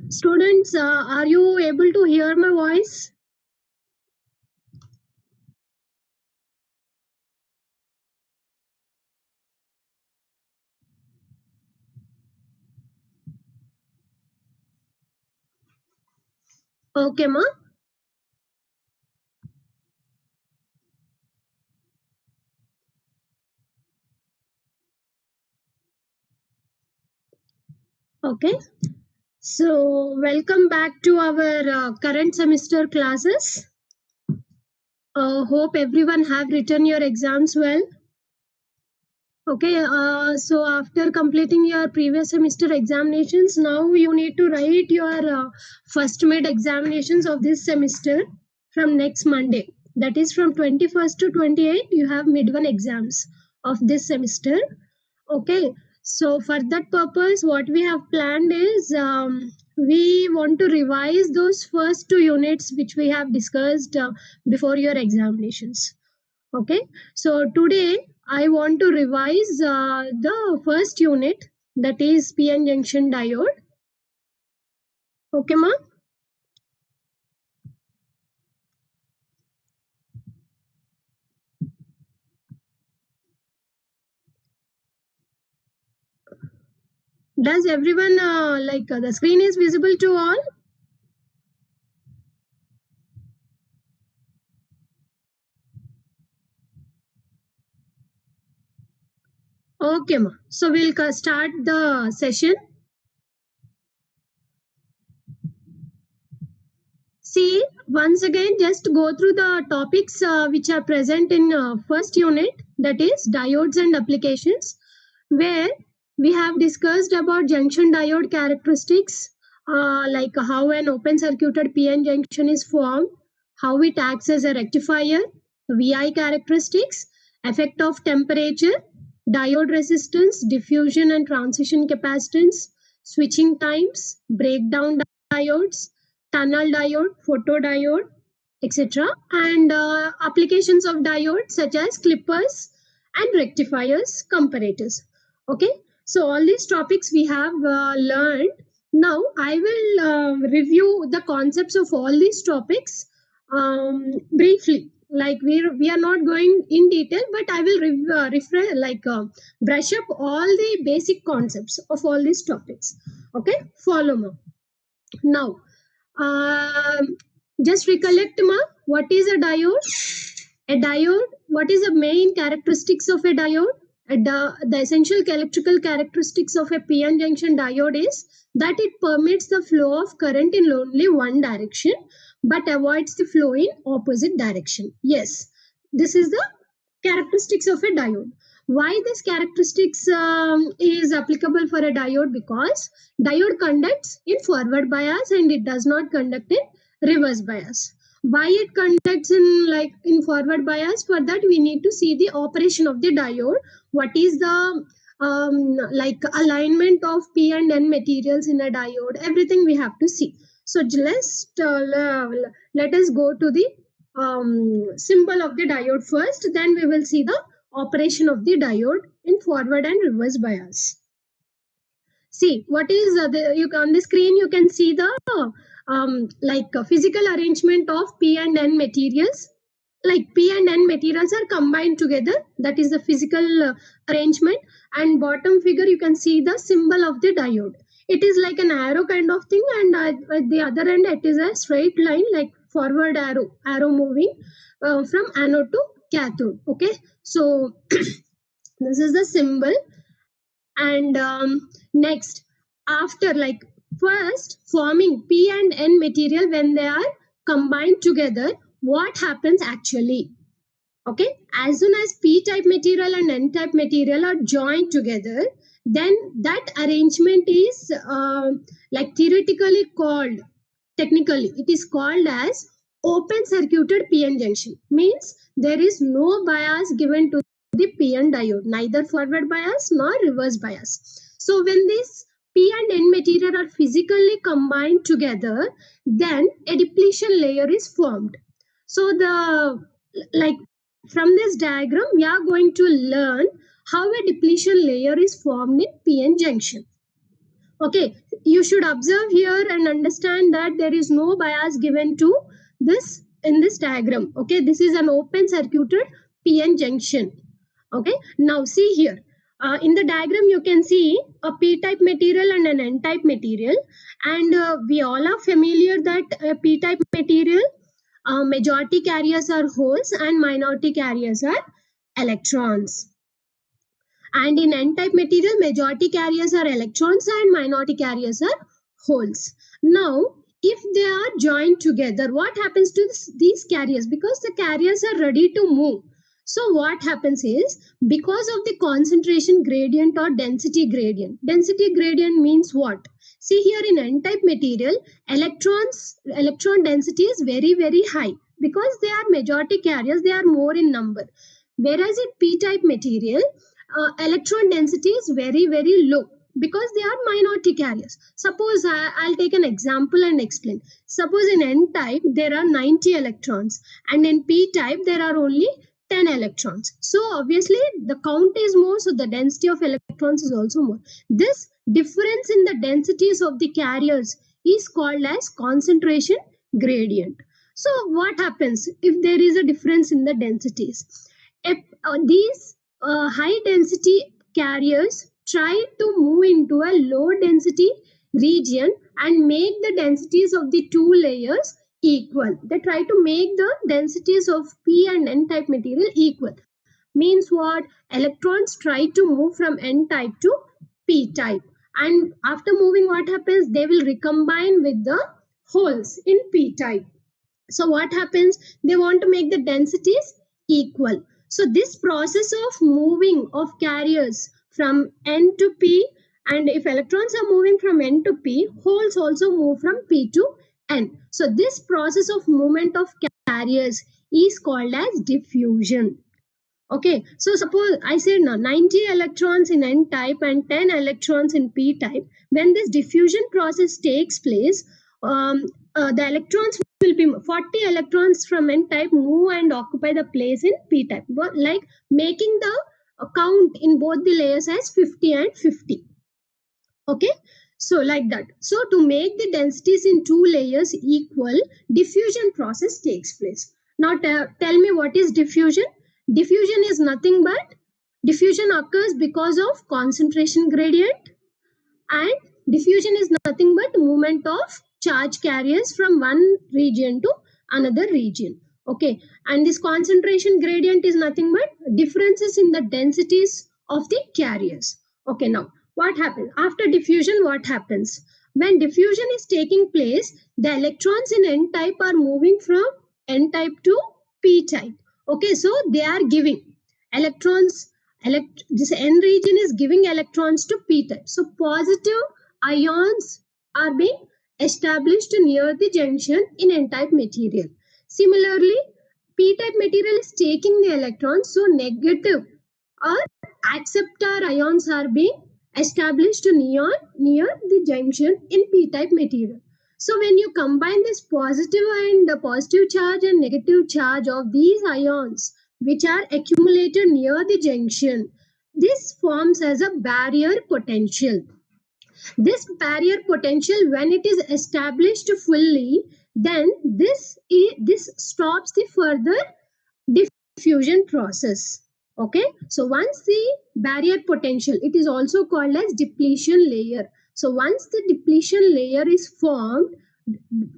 Students, are you able to hear my voice? Okay, ma. Okay. So, welcome back to our current semester classes. Hope everyone have written your exams well. Okay. So, after completing your previous semester examinations, now you need to write your first mid examinations of this semester from next Monday. That is from 21st to 28th, you have mid one exams of this semester. Okay, so for that purpose, what we have planned is we want to revise those first two units which we have discussed before your examinations. Okay, so today I want to revise the first unit, that is PN junction diode. Okay, ma? Does everyone the screen is visible to all? Okay, ma. So we'll start the session. See, once again, just go through the topics which are present in first unit, that is diodes and applications, where we have discussed about junction diode characteristics, like how an open circuited PN junction is formed, how it acts as a rectifier, VI characteristics, effect of temperature, diode resistance, diffusion and transition capacitance, switching times, breakdown diodes, tunnel diode, photodiode, etc. And applications of diodes such as clippers and rectifiers, comparators. Okay, so all these topics we have learned. Now I will review the concepts of all these topics briefly. Like we are not going in detail, but I will brush up all the basic concepts of all these topics. Okay, follow me. Now, um, just recollect, ma, what is a diode? A diode, what is the main characteristics of a diode? The essential electrical characteristics of a PN junction diode is that it permits the flow of current in only one direction but avoids the flow in opposite direction. Yes, this is the characteristics of a diode. Why this characteristics is applicable for a diode? Because diode conducts in forward bias and it does not conduct in reverse bias. Why it conducts in forward bias? For that we need to see the operation of the diode. What is the alignment of P and N materials in a diode? Everything we have to see. So let us go to the symbol of the diode first. Then we will see the operation of the diode in forward and reverse bias. See what is on the screen. You can see the physical arrangement of P and N materials. Like P and N materials are combined together. That is the physical arrangement. And bottom figure you can see the symbol of the diode. It is like an arrow kind of thing, and at the other end it is a straight line, like forward arrow moving from anode to cathode. Okay, so this is the symbol. And next, after first forming P and N material, when they are combined together, what happens actually? Okay, as soon as P type material and N type material are joined together, then that arrangement is theoretically called, technically it is called as open circuited PN junction. Means there is no bias given to the PN diode, neither forward bias nor reverse bias. So when this P and N material are physically combined together, then a depletion layer is formed. So the like from this diagram, we are going to learn how a depletion layer is formed in PN junction. Okay, you should observe here and understand that there is no bias given to this in this diagram. Okay, this is an open circuited PN junction. Okay, now see here. In the diagram, you can see a P-type material and an N-type material, and we all are familiar that P-type material majority carriers are holes and minority carriers are electrons. And in N-type material, majority carriers are electrons and minority carriers are holes. Now, if they are joined together, what happens to these carriers? Because the carriers are ready to move. So what happens is, because of the concentration gradient or density gradient. Density gradient means what? See here in N-type material, electron density is very, very high. Because they are majority carriers, they are more in number. Whereas in P-type material, electron density is very, very low because they are minority carriers. Suppose I'll take an example and explain. Suppose in N-type there are 90 electrons and in P-type there are only 10 electrons. So obviously the count is more, so the density of electrons is also more. This difference in the densities of the carriers is called as concentration gradient. So what happens if there is a difference in the densities? If these high density carriers try to move into a low density region and make the densities of the two layers equal. They try to make the densities of P and N type material equal. Means what? Electrons try to move from N type to P type. And after moving, what happens? They will recombine with the holes in P type. So what happens? They want to make the densities equal. So this process of moving of carriers from N to P, and if electrons are moving from N to P, holes also move from P to N. So this process of movement of carriers is called as diffusion. Okay, so suppose I said now 90 electrons in N type and 10 electrons in P type. When this diffusion process takes place, the electrons will be 40 electrons from N type move and occupy the place in P type, but like making the count in both the layers as 50 and 50. Okay, so like that. So to make the densities in two layers equal, diffusion process takes place. Now tell me, what is diffusion? Diffusion is nothing but diffusion occurs because of concentration gradient, and diffusion is nothing but movement of charge carriers from one region to another region. Okay, and this concentration gradient is nothing but differences in the densities of the carriers. Okay, now what happens after diffusion? What happens when diffusion is taking place? The electrons in N type are moving from N type to P type. Okay, so they are giving electrons. This N region is giving electrons to P type. So positive ions are being established near the junction in N-type material. Similarly, P-type material is taking the electrons, so negative or acceptor ions are being established near the junction in P-type material. So when you combine this positive and the positive charge and negative charge of these ions which are accumulated near the junction, this forms as a barrier potential. This barrier potential, when it is established fully, then this stops the further diffusion process. Okay, so once the barrier potential, it is also called as depletion layer. So once the depletion layer is formed,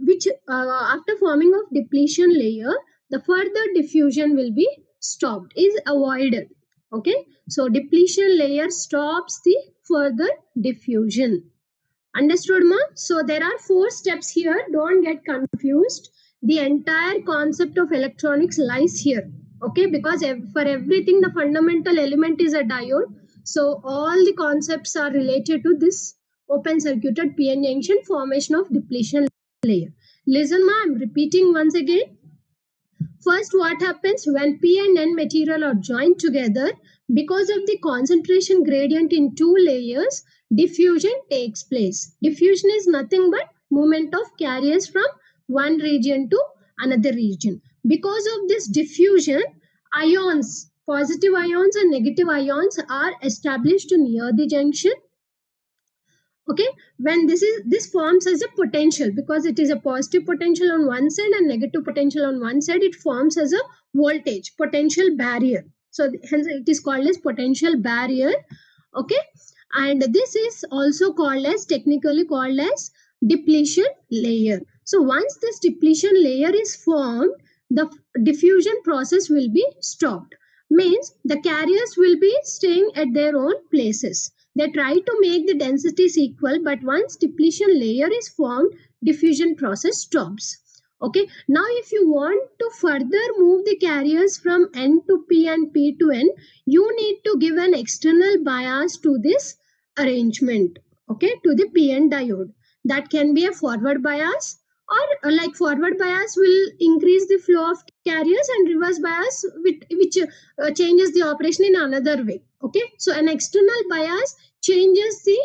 which after forming of depletion layer, the further diffusion will be stopped, is avoided. Okay, so depletion layer stops the further diffusion. Understood, ma? So there are 4 steps here. Don't get confused. The entire concept of electronics lies here. Okay, because for everything the fundamental element is a diode. So all the concepts are related to this open circuited PN junction formation of depletion layer. Listen, ma, I'm repeating once again. First, what happens when P and N material are joined together? Because of the concentration gradient in 2 layers, diffusion takes place. Diffusion is nothing but movement of carriers from one region to another region. Because of this diffusion, ions, positive ions and negative ions are established near the junction. Okay, when this forms as a potential, because it is a positive potential on one side and negative potential on one side, it forms as a voltage potential barrier. So hence it is called as potential barrier. Okay, and this is also called as, technically called as, depletion layer. So once this depletion layer is formed, the diffusion process will be stopped. Means the carriers will be staying at their own places. They try to make the densities equal, but once depletion layer is formed, diffusion process stops. Okay, now if you want to further move the carriers from N to P and P to N, you need to give an external bias to this arrangement, okay, to the PN diode. That can be a forward bias, or like forward bias will increase the flow of carriers, and reverse bias which changes the operation in another way. Okay, so an external bias changes the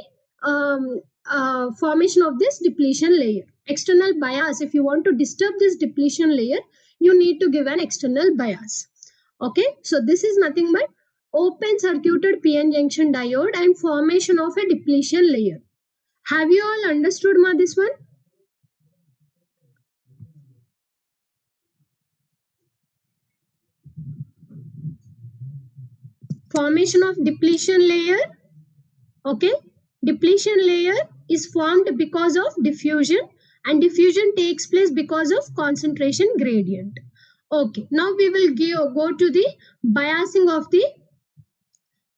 formation of this depletion layer. External bias, if you want to disturb this depletion layer, you need to give an external bias. Okay, so this is nothing but open circuited PN junction diode and formation of a depletion layer. Have you all understood this one? Formation of depletion layer. Okay, depletion layer is formed because of diffusion, and diffusion takes place because of concentration gradient. Okay, now we will go to the biasing of the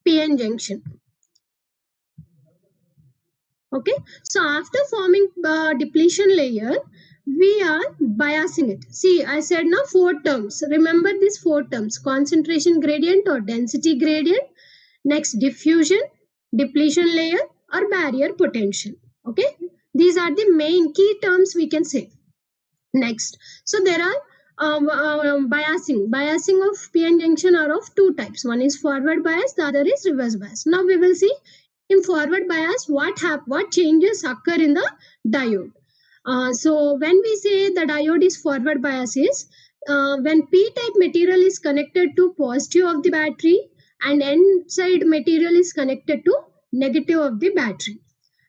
PN junction. Okay, so after forming depletion layer, we are biasing it. See, I said now 4 terms. Remember these 4 terms: concentration gradient or density gradient, next diffusion, depletion layer, or barrier potential. Okay, these are the main key terms we can say. Next, so there are biasing of PN junction are of 2 types. One is forward bias, the other is reverse bias. Now we will see in forward bias what changes occur in the diode. So when we say the diode is forward bias is when p-type material is connected to positive of the battery and n-side material is connected to negative of the battery.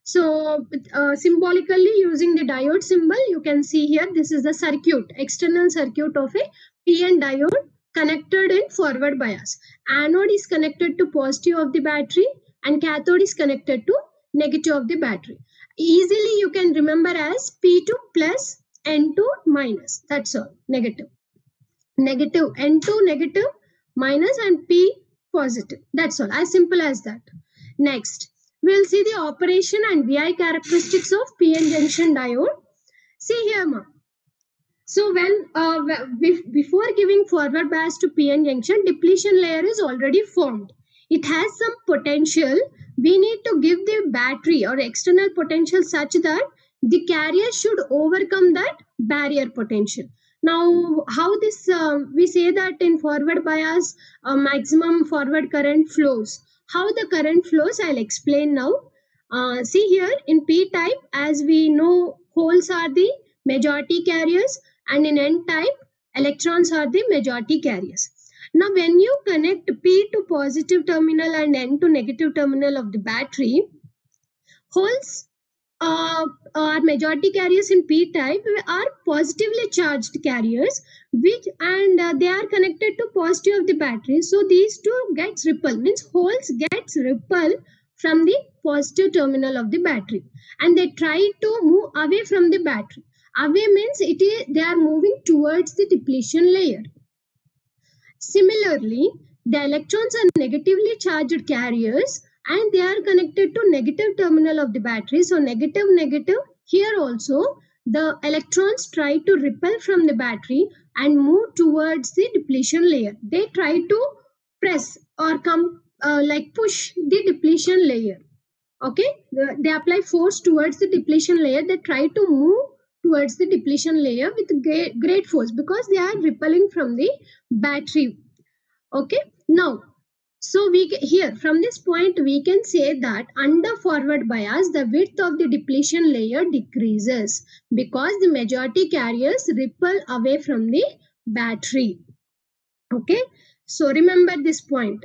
So symbolically using the diode symbol, you can see here this is the circuit, external circuit of a PN diode connected in forward bias. Anode is connected to positive of the battery and cathode is connected to negative of the battery. Easily you can remember as P2 plus N2 minus. That's all. Negative. Negative N2 negative minus and P positive. That's all. As simple as that. Next, we'll see the operation and VI characteristics of PN junction diode. See here, ma. So when before giving forward bias to PN junction, depletion layer is already formed. It has some potential. We need to give the battery or external potential such that the carrier should overcome that barrier potential. Now, how this we say that in forward bias, maximum forward current flows. How the current flows, I'll explain now. See here in P-type, as we know, holes are the majority carriers, and in N-type, electrons are the majority carriers. Now, when you connect P to positive terminal and N to negative terminal of the battery, holes are majority carriers in P-type are positively charged carriers, which and they are connected to positive of the battery. So these two gets repelled, means holes gets repelled from the positive terminal of the battery, and they try to move away from the battery. Away means they are moving towards the depletion layer. Similarly, the electrons are negatively charged carriers and they are connected to negative terminal of the battery. So negative, negative. Here also the electrons try to repel from the battery and move towards the depletion layer. They try to press or come like push the depletion layer. Okay, they apply force towards the depletion layer. They try to move towards the depletion layer with great force because they are repelling from the battery. Okay, now so we here from this point we can say that under forward bias the width of the depletion layer decreases because the majority carriers repel away from the battery. Okay, so remember this point.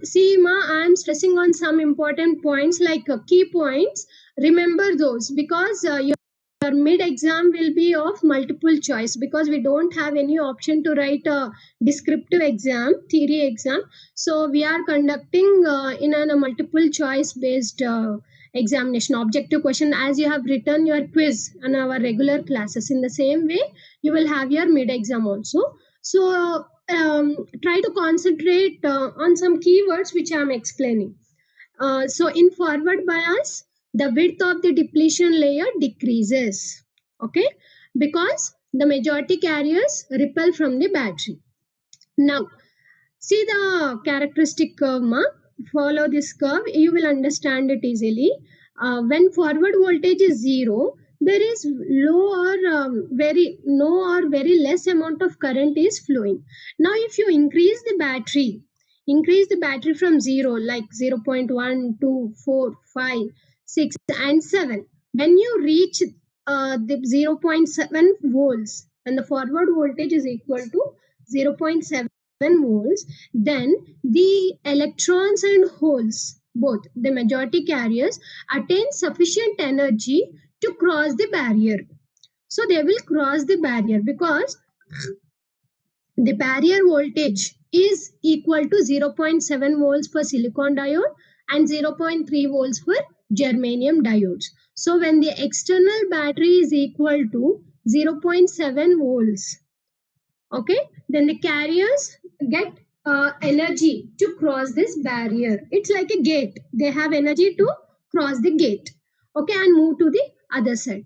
See, I am stressing on some important points like key points. Remember those, because your mid exam will be of multiple choice, because we don't have any option to write a descriptive exam, theory exam. So we are conducting in a multiple choice based examination, objective question, as you have written your quiz on our regular classes. In the same way, you will have your mid exam also. So try to concentrate on some keywords which I am explaining. So in forward bias, the width of the depletion layer decreases, okay, because the majority carriers repel from the battery. Now, see the characteristic curve, ma. Follow this curve, you will understand it easily. When forward voltage is 0, there is low or very no or very less amount of current is flowing. Now, if you increase the battery from 0, like 0 0.1, 2, 4, 5, 6, and 7. When you reach the 0.7 volts, and the forward voltage is equal to 0.7 volts, then the electrons and holes, both the majority carriers, attain sufficient energy to cross the barrier. So they will cross the barrier because the barrier voltage is equal to 0.7 volts for silicon diode and 0.3 volts for germanium diodes. So when the external battery is equal to 0.7 volts, okay, then the carriers get energy to cross this barrier. It's like a gate. They have energy to cross the gate, okay, and move to the other side.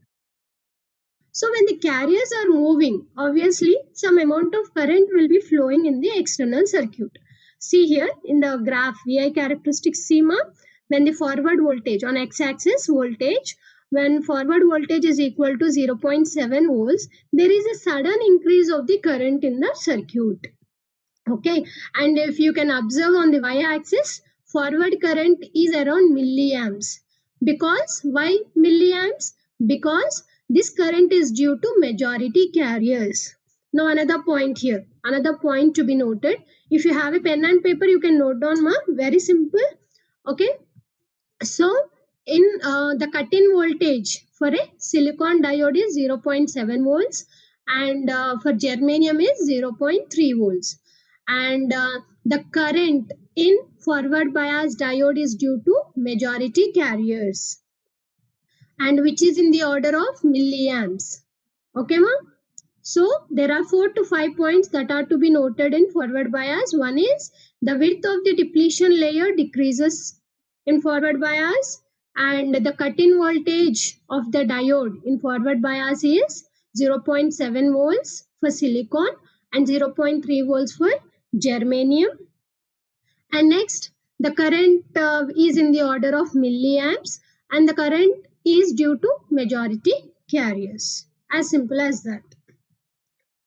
So when the carriers are moving, obviously some amount of current will be flowing in the external circuit. See here in the graph VI characteristics schema, when the forward voltage on x-axis voltage, when forward voltage is equal to 0.7 volts, there is a sudden increase of the current in the circuit. Okay, and if you can observe on the y-axis, forward current is around milliamps. Because why milliamps? Because this current is due to majority carriers. Now another point here, another point to be noted. If you have a pen and paper, you can note down, ma. Very simple. Okay. So in the cut-in voltage for a silicon diode is 0.7 volts, and for germanium is 0.3 volts. And the current in forward bias diode is due to majority carriers, and which is in the order of milliamps. Okay, ma? So there are 4 to 5 points that are to be noted in forward bias. One is the width of the depletion layer decreases in forward bias, and the cut-in voltage of the diode in forward bias is 0.7 volts for silicon and 0.3 volts for germanium. And next, the current is in the order of milliamps, and the current is due to majority carriers. As simple as that.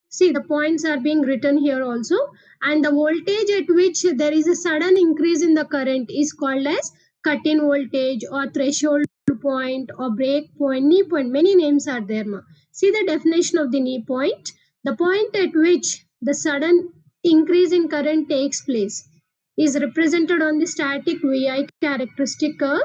See, the points are being written here also, and the voltage at which there is a sudden increase in the current is called as cut-in voltage or threshold point or break point, knee point. Many names are there, ma. See the definition of the knee point. The point at which the sudden increase in current takes place is represented on the static VI characteristic curve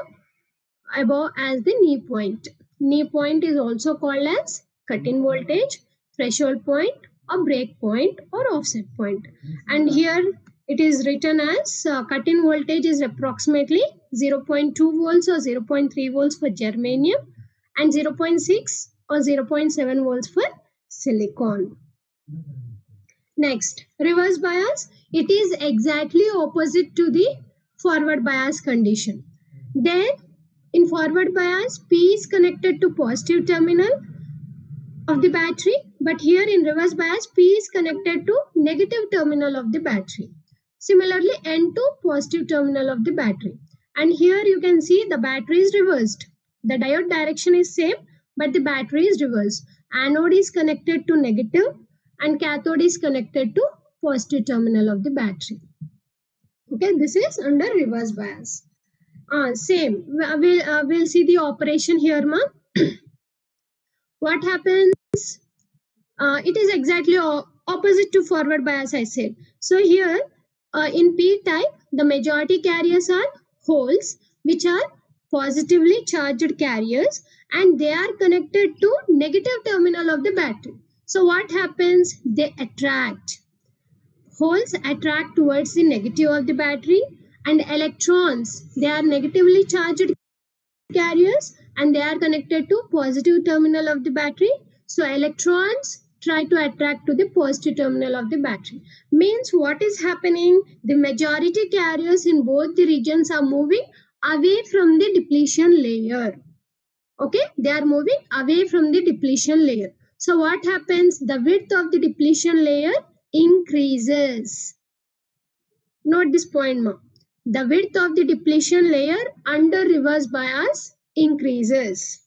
above as the knee point. Knee point is also called as cut-in voltage, threshold point, or break point, or offset point. And here it is written as cut-in voltage is approximately 0.2 volts or 0.3 volts for germanium and 0.6 or 0.7 volts for silicon. Next, reverse bias. It is exactly opposite to the forward bias condition. There, in forward bias, P is connected to positive terminal of the battery, but here in reverse bias, P is connected to negative terminal of the battery. Similarly, N to positive terminal of the battery. And here you can see the battery is reversed. The diode direction is same, but the battery is reversed. Anode is connected to negative and cathode is connected to positive terminal of the battery. Okay, this is under reverse bias. Same. We'll see the operation here, ma. What happens? It is exactly opposite to forward bias, I said. So here in P type, the majority carriers are holes which are positively charged carriers, and they are connected to negative terminal of the battery. So what happens? They attract. Holes attract towards the negative of the battery, and electrons, they are negatively charged carriers and they are connected to positive terminal of the battery. So electrons try to attract to the positive terminal of the battery. Means what is happening? The majority carriers in both the regions are moving away from the depletion layer. Okay, they are moving away from the depletion layer. So what happens? The width of the depletion layer increases. Note this point, ma. The width of the depletion layer under reverse bias increases.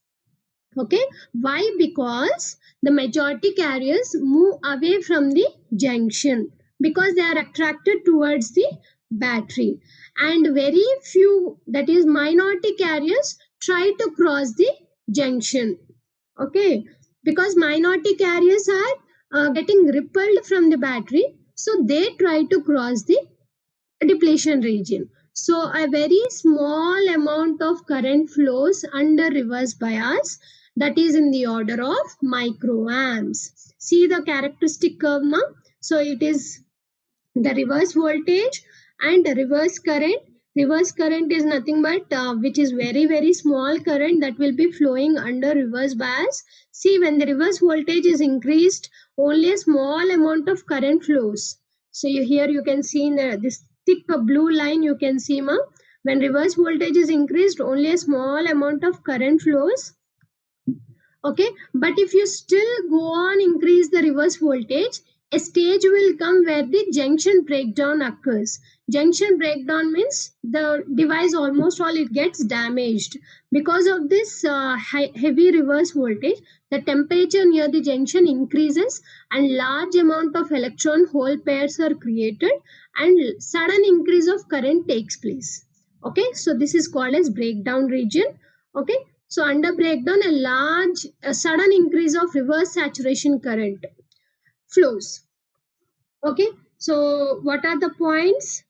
Okay, why? Because the majority carriers move away from the junction because they are attracted towards the battery, and very few, that is minority carriers, try to cross the junction. Okay, because minority carriers are getting repelled from the battery, so they try to cross the depletion region. So a very small amount of current flows under reverse bias, that is in the order of microamps. See the characteristic curve now. So it is the reverse voltage and the reverse current. Reverse current is nothing but which is very small current that will be flowing under reverse bias. See, when the reverse voltage is increased, only a small amount of current flows. So here you can see in this thick blue line, you can see, ma, when reverse voltage is increased, only a small amount of current flows. Okay, but if you still go on increase the reverse voltage, a stage will come where the junction breakdown occurs. Junction breakdown means the device almost all it gets damaged. Because of this heavy reverse voltage, the temperature near the junction increases and large amount of electron hole pairs are created and sudden increase of current takes place. Okay, so this is called as breakdown region. Okay, so under breakdown, a sudden increase of reverse saturation current flows. Okay, so what are the points?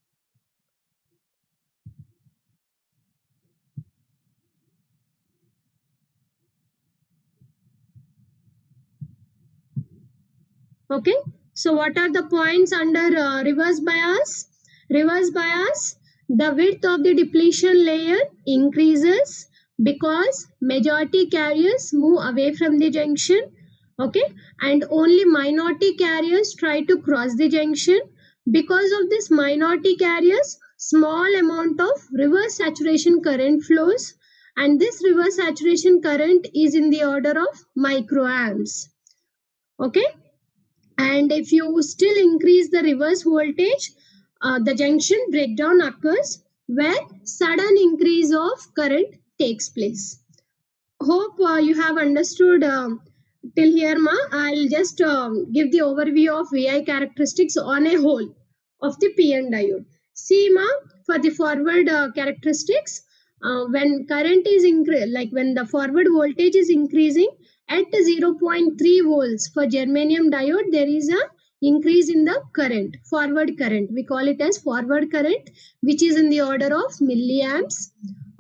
Okay, so what are the points under reverse bias? Reverse bias, the width of the depletion layer increases because majority carriers move away from the junction. Okay, and only minority carriers try to cross the junction. Because of this minority carriers, small amount of reverse saturation current flows, and this reverse saturation current is in the order of microamps. Okay, and if you still increase the reverse voltage, the junction breakdown occurs where sudden increase of current takes place. Hope you have understood till here, ma. I'll just give the overview of VI characteristics on a whole of the PN diode. See, ma, for the forward characteristics, when current is like when the forward voltage is increasing at 0.3 volts for germanium diode, there is a increase in the current, forward current. We call it as forward current, which is in the order of milliamps.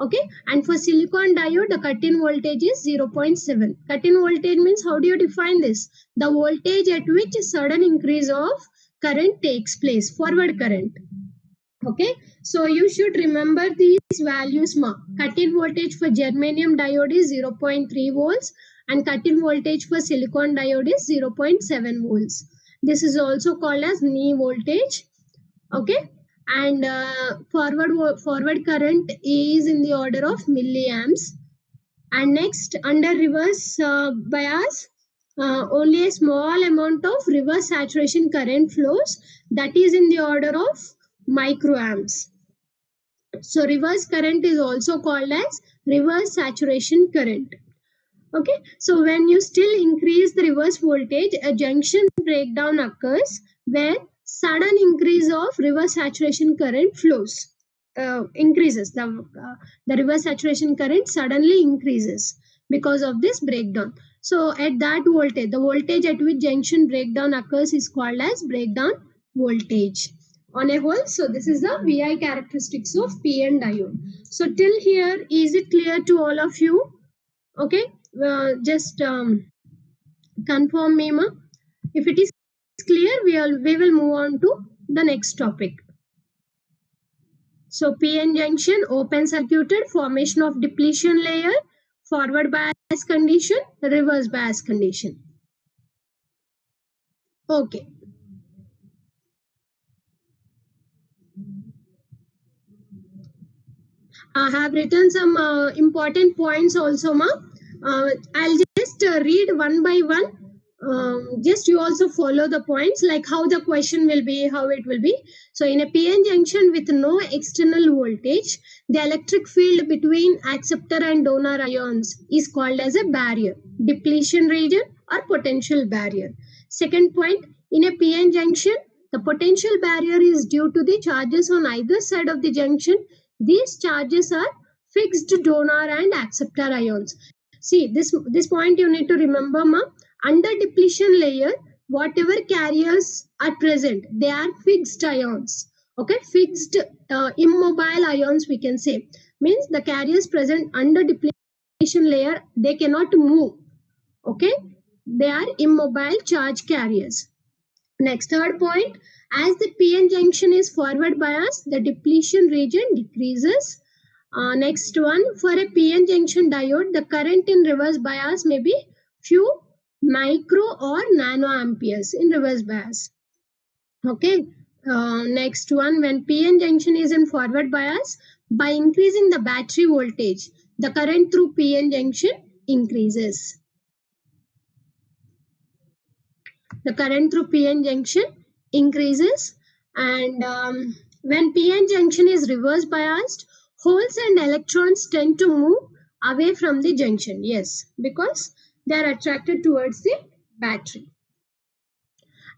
Okay, and for silicon diode, the cut-in voltage is 0.7. Cut-in voltage means, how do you define this? The voltage at which sudden increase of current takes place, forward current. Okay, so you should remember these values, ma. Cut-in voltage for germanium diode is 0.3 volts and cut-in voltage for silicon diode is 0.7 volts. This is also called as knee voltage. Okay, and forward current is in the order of milliamps. And next, under reverse bias, only a small amount of reverse saturation current flows, that is in the order of microamps. So reverse current is also called as reverse saturation current. Okay, so when you still increase the reverse voltage, a junction breakdown occurs where sudden increase of reverse saturation current flows, increases. The reverse saturation current suddenly increases because of this breakdown. So at that voltage, the voltage at which junction breakdown occurs is called as breakdown voltage. on a whole. So this is the VI characteristics of PN diode. So till here, is it clear to all of you? Okay, just confirm me, ma. If it is clear, we will move on to the next topic. So PN junction, open circuited, formation of depletion layer, forward bias condition, reverse bias condition. Okay. I have written some important points also, ma. I'll just read one by one. Just you also follow the points, like how the question will be, how it will be. So in a PN junction with no external voltage, the electric field between acceptor and donor ions is called as a barrier, depletion region or potential barrier. Second point, in a PN junction, the potential barrier is due to the charges on either side of the junction. These charges are fixed donor and acceptor ions. See, this point you need to remember, ma. Under depletion layer, whatever carriers are present, they are fixed ions. Okay, fixed immobile ions, we can say. Means the carriers present under depletion layer, they cannot move. Okay, they are immobile charge carriers. Next, third point, as the PN junction is forward bias, the depletion region decreases. Next one, for a PN junction diode, the current in reverse bias may be few micro or nano amperes in reverse bias. Okay. Next one, when PN junction is in forward bias, by increasing the battery voltage, the current through PN junction increases. The current through PN junction increases, and when PN junction is reverse biased, holes and electrons tend to move away from the junction. Yes, because they are attracted towards the battery.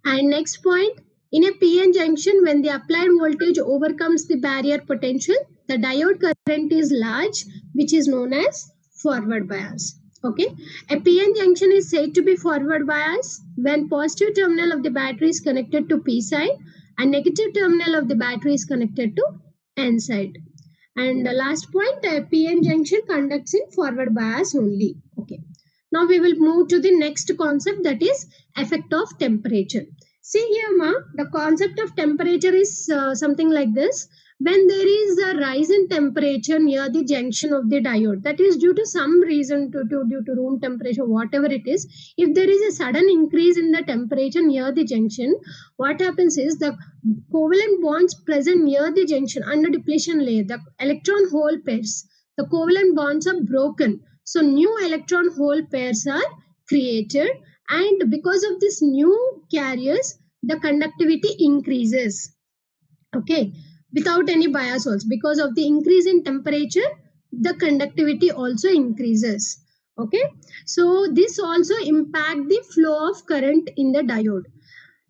And next point, in a PN junction, when the applied voltage overcomes the barrier potential, the diode current is large, which is known as forward bias. Okay, a PN junction is said to be forward bias when positive terminal of the battery is connected to P side and negative terminal of the battery is connected to N side. And the last point, a PN junction conducts in forward bias only. Okay. Now we will move to the next concept, that is effect of temperature. See here, ma, the concept of temperature is something like this. When there is a rise in temperature near the junction of the diode, that is due to some reason, due to room temperature, whatever it is, if there is a sudden increase in the temperature near the junction, what happens is the covalent bonds present near the junction under depletion layer, the electron hole pairs, the covalent bonds are broken. So new electron hole pairs are created, and because of this new carriers, the conductivity increases. Okay, without any bias also, because of the increase in temperature, the conductivity also increases. Okay, so this also impact the flow of current in the diode.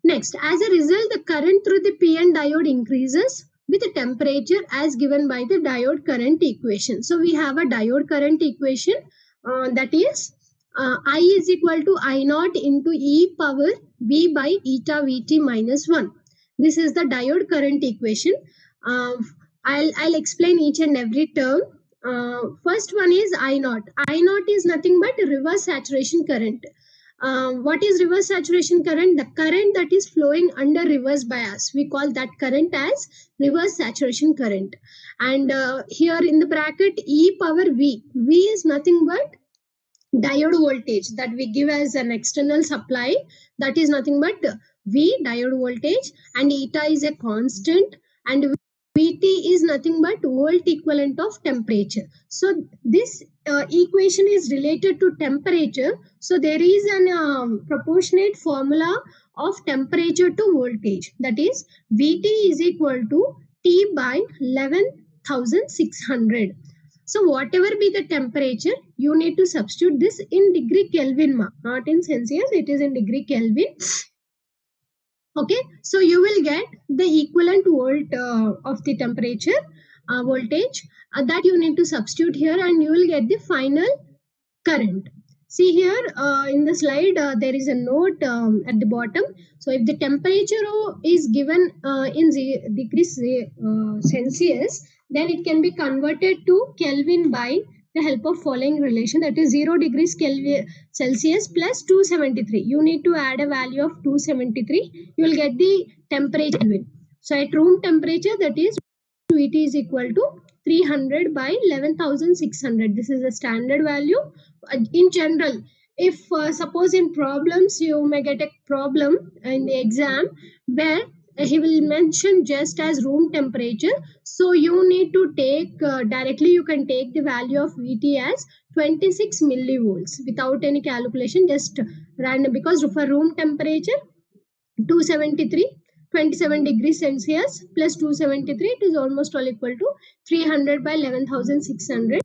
Next, as a result, the current through the PN diode increases with the temperature as given by the diode current equation. So we have a diode current equation that is I is equal to I naught into E power V by eta Vt minus 1. This is the diode current equation. I'll explain each and every term. First one is I naught. I naught is nothing but reverse saturation current. What is reverse saturation current? The current that is flowing under reverse bias. We call that current as reverse saturation current. And here in the bracket E power V. V is nothing but diode voltage that we give as an external supply. That is nothing but V, diode voltage, and eta is a constant, and Vt is nothing but volt equivalent of temperature. So this equation is related to temperature. So there is an proportionate formula of temperature to voltage. That is Vt is equal to T by 11,600. So whatever be the temperature, you need to substitute this in degree Kelvin, not in Celsius, it is in degree Kelvin. Okay, so you will get the equivalent volt of the temperature voltage that you need to substitute here, and you will get the final current. See here in the slide, there is a note at the bottom. So if the temperature is given in degrees Celsius, then it can be converted to Kelvin by the help of following relation, that is 0 degrees Kelvin Celsius plus 273. You need to add a value of 273. You will get the temperature Kelvin. So at room temperature, that is Vt is equal to 300 by 11,600. This is the standard value. In general, if suppose in problems you may get a problem in the exam where he will mention just as room temperature, so you need to take directly, you can take the value of Vt as 26 millivolts without any calculation, just random, because for room temperature 273, 27 degrees Celsius plus 273, it is almost all equal to 300 by 11,600,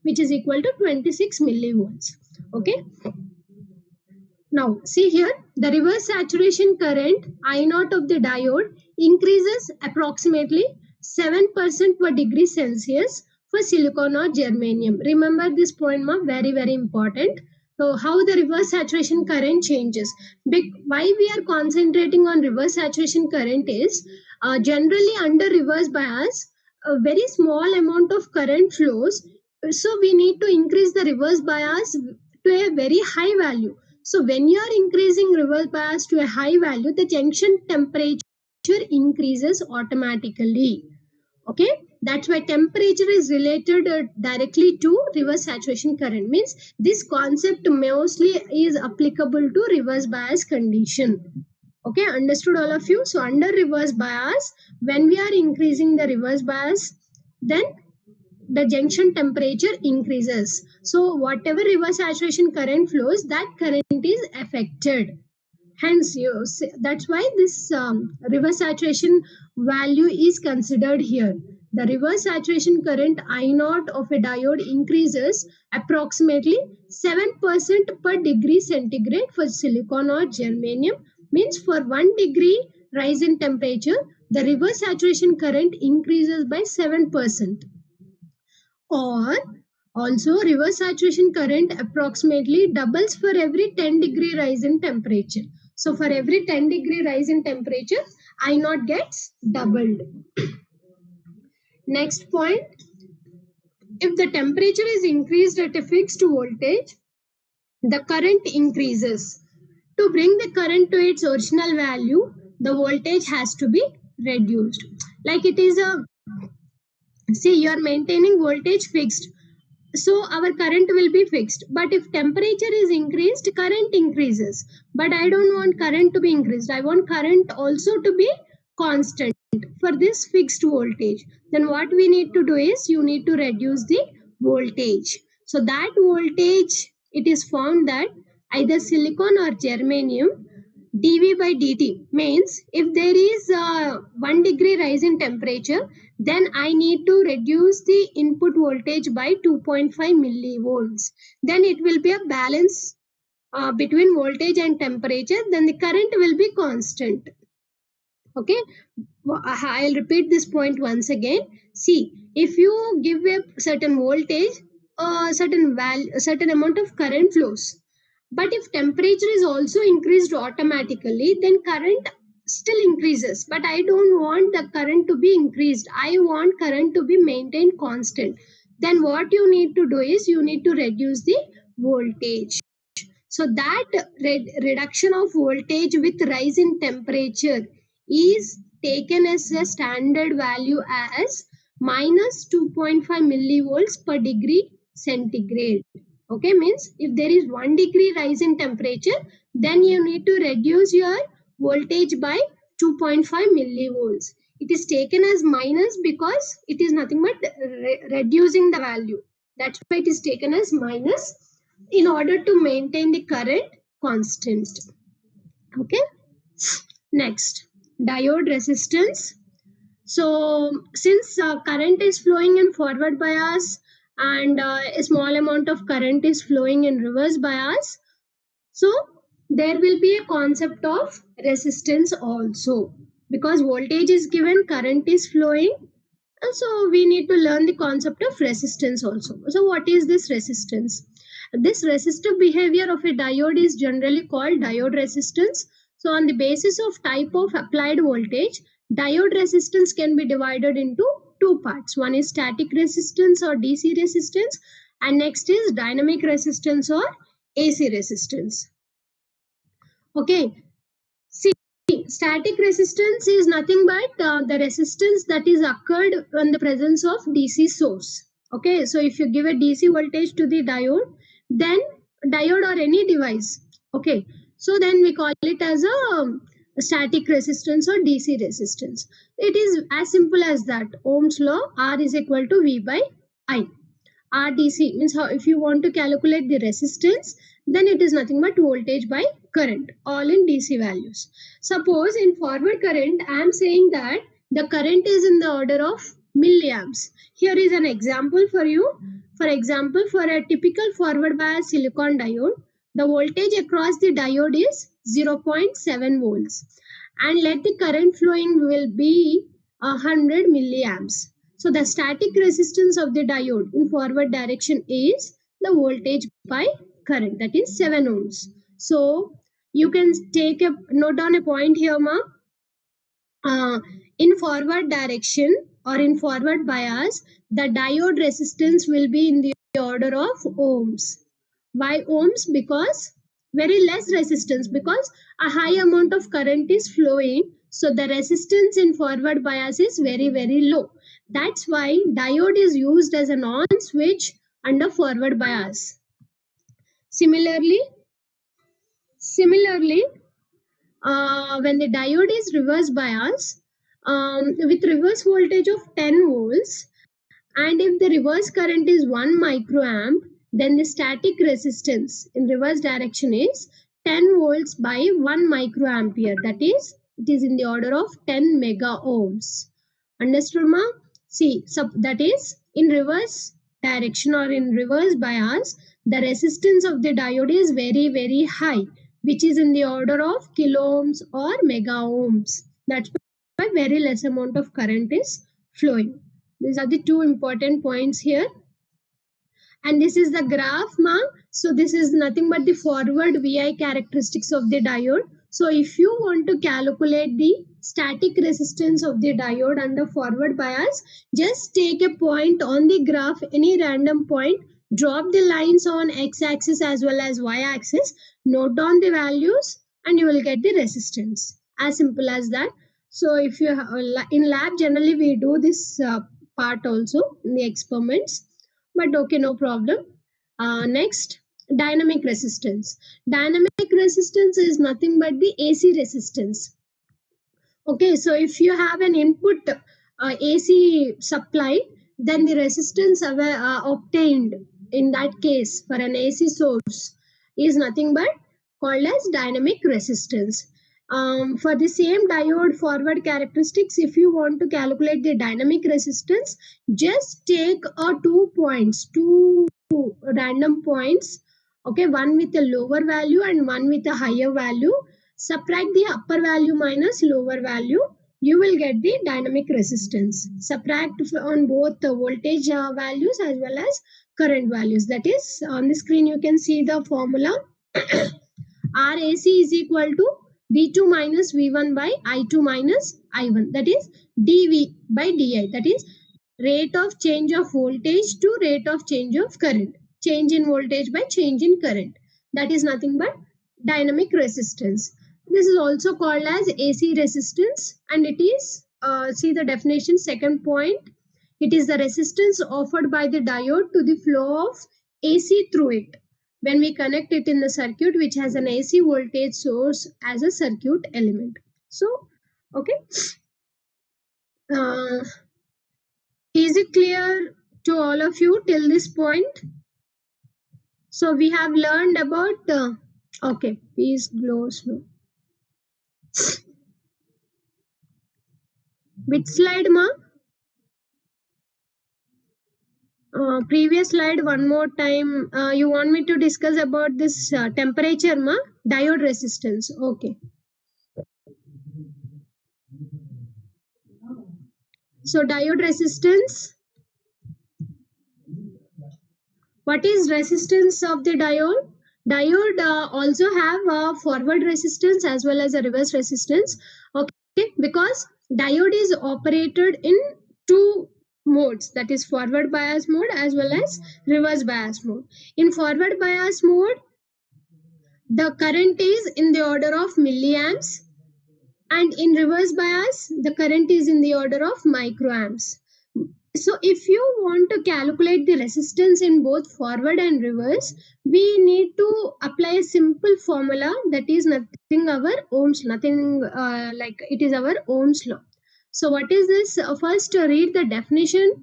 which is equal to 26 millivolts. Okay. Now see here, the reverse saturation current I0 of the diode increases approximately 7% per degree Celsius for silicon or germanium. Remember this point, ma, very very important. So how the reverse saturation current changes. Why we are concentrating on reverse saturation current is generally under reverse bias a very small amount of current flows. So we need to increase the reverse bias to a very high value. So when you are increasing reverse bias to a high value, the junction temperature increases automatically. Okay, that's why temperature is related directly to reverse saturation current. Means this concept mostly is applicable to reverse bias condition. Okay, understood all of you? So under reverse bias, when we are increasing the reverse bias, then the junction temperature increases. So whatever reverse saturation current flows, that current is affected. Hence, that's why this reverse saturation value is considered here. The reverse saturation current I0 of a diode increases approximately 7% per degree centigrade for silicon or germanium. Means for 1 degree rise in temperature, the reverse saturation current increases by 7%. Or also reverse saturation current approximately doubles for every 10 degree rise in temperature. So for every 10 degree rise in temperature, I0 gets doubled. Next point, if the temperature is increased at a fixed voltage, the current increases. To bring the current to its original value, the voltage has to be reduced. Like it is a, see, you are maintaining voltage fixed, so our current will be fixed. But if temperature is increased, current increases. But I don't want current to be increased. I want current also to be constant for this fixed voltage. Then what we need to do is, you need to reduce the voltage. So that voltage, it is found that either silicon or germanium, dV by dt, means if there is a 1 degree rise in temperature, then I need to reduce the input voltage by 2.5 millivolts. Then it will be a balance between voltage and temperature. Then the current will be constant. Okay, I'll repeat this point once again. See, if you give a certain voltage, a certain amount of current flows. But if temperature is also increased automatically, then current still increases. But I don't want the current to be increased. I want current to be maintained constant. Then what you need to do is, you need to reduce the voltage. So that reduction of voltage with rise in temperature is taken as a standard value as minus 2.5 millivolts per degree centigrade. Okay, means if there is 1 degree rise in temperature, then you need to reduce your voltage by 2.5 millivolts. It is taken as minus because it is nothing but reducing the value. That's why it is taken as minus, in order to maintain the current constant. Okay. Next, diode resistance. So since current is flowing in forward bias and a small amount of current is flowing in reverse bias, so there will be a concept of resistance also, because voltage is given, current is flowing, and so we need to learn the concept of resistance also. So what is this resistance? This resistive behavior of a diode is generally called diode resistance. So on the basis of type of applied voltage, diode resistance can be divided into two parts. One is static resistance or DC resistance, and next is dynamic resistance or AC resistance. Okay. See, static resistance is nothing but the resistance that is occurred in the presence of DC source. Okay, so if you give a DC voltage to the diode, then diode or any device, okay, so then we call it as a static resistance or DC resistance. It is as simple as that. Ohm's law, R is equal to V by I. RDC means how, if you want to calculate the resistance, then it is nothing but voltage by current, all in DC values. Suppose in forward current, I am saying that the current is in the order of milliamps. Here is an example for you. For example, for a typical forward bias silicon diode, the voltage across the diode is 0.7 volts. And let the current flowing will be 100 milliamps. So the static resistance of the diode in forward direction is the voltage by current, that is 7 ohms. So you can take a note down a point here, ma. In forward direction or in forward bias, the diode resistance will be in the order of ohms. Why ohms? Because very less resistance, because a high amount of current is flowing. So the resistance in forward bias is very, very low. That's why diode is used as an on switch under forward bias. Similarly, when the diode is reverse bias, with reverse voltage of 10 volts, and if the reverse current is 1 microamp, then the static resistance in reverse direction is 10 volts by 1 microampere. That is, it is in the order of 10 mega ohms. Understood, ma? See, that is in reverse direction or in reverse bias, the resistance of the diode is very, very high, which is in the order of kilo ohms or mega ohms. That's why very less amount of current is flowing. These are the two important points here. And this is the graph, ma. So this is nothing but the forward VI characteristics of the diode. So if you want to calculate the static resistance of the diode under forward bias, just take a point on the graph, any random point, drop the lines on x-axis as well as y-axis, note down the values, and you will get the resistance. As simple as that. So if you in lab, generally we do this part also in the experiments, but okay, no problem. Next, dynamic resistance. Dynamic resistance is nothing but the AC resistance. Okay, so if you have an input AC supply, then the resistance obtained in that case for an AC source is nothing but called as dynamic resistance. For the same diode forward characteristics, if you want to calculate the dynamic resistance, just take 2 random points, okay, one with a lower value and one with a higher value. Subtract the upper value minus lower value, you will get the dynamic resistance. Subtract on both the voltage values as well as current values. That is, on the screen you can see the formula. RAC is equal to V2 minus V1 by I2 minus I1. That is dV by di. That is rate of change of voltage to rate of change of current. Change in voltage by change in current. That is nothing but dynamic resistance. This is also called as AC resistance, and it is, see the definition, second point, it is the resistance offered by the diode to the flow of AC through it when we connect it in the circuit which has an AC voltage source as a circuit element. So, okay. Is it clear to all of you till this point? So we have learned about, okay, please go slow. Which slide, ma? Previous slide one more time. You want me to discuss about this temperature, ma? Diode resistance. Okay. So diode resistance. What is resistance of the diode? Diode also have a forward resistance as well as a reverse resistance. Okay, because diode is operated in two modes, that is forward bias mode as well as reverse bias mode. In forward bias mode, the current is in the order of milliamps, and in reverse bias the current is in the order of microamps. So if you want to calculate the resistance in both forward and reverse, we need to apply a simple formula, that is nothing our Ohm's, nothing like it is our Ohm's law. So what is this? First read the definition.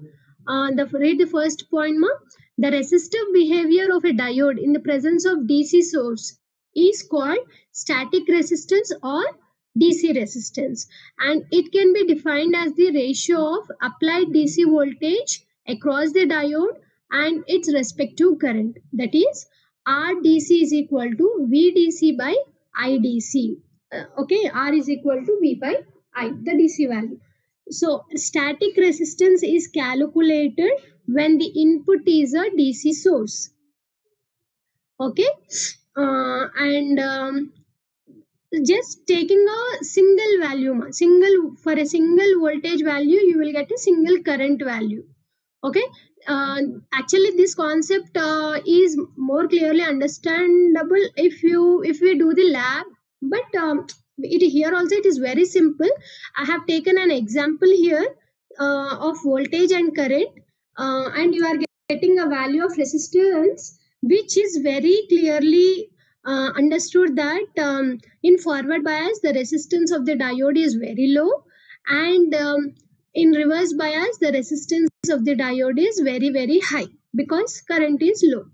Read the first point ma. The resistive behavior of a diode in the presence of DC source is called static resistance or DC resistance, and it can be defined as the ratio of applied DC voltage across the diode and its respective current, that is RDC is equal to VDC by IDC. Okay, R is equal to V by I, the DC value. So static resistance is calculated when the input is a DC source. Okay, and just taking a single value, for a single voltage value you will get a single current value. Okay, actually this concept is more clearly understandable if we do the lab, but it here also it is very simple. I have taken an example here of voltage and current, and you are getting a value of resistance which is very clearly understood that in forward bias the resistance of the diode is very low, and in reverse bias the resistance of the diode is very very high because current is low.